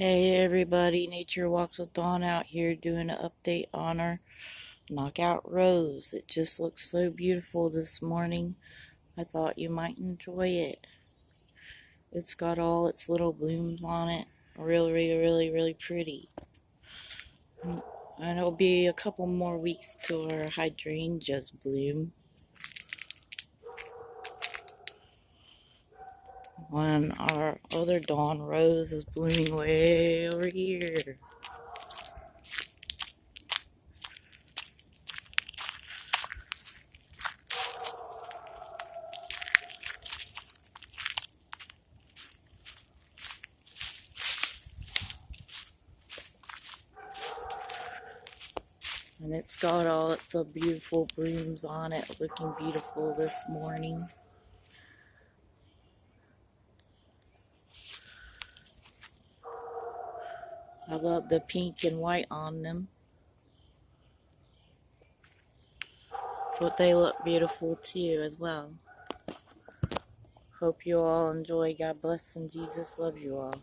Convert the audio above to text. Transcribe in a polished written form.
Hey everybody, Nature Walks with Dawn out here doing an update on our knockout rose. It just looks so beautiful this morning. I thought you might enjoy it. It's got all its little blooms on it. Really pretty. And it'll be a couple more weeks till our hydrangeas bloom. When our other dawn rose is blooming way over here. And it's got all its beautiful blooms on it, looking beautiful this morning. I love the pink and white on them. But they look beautiful too as well. Hope you all enjoy. God bless and Jesus love you all.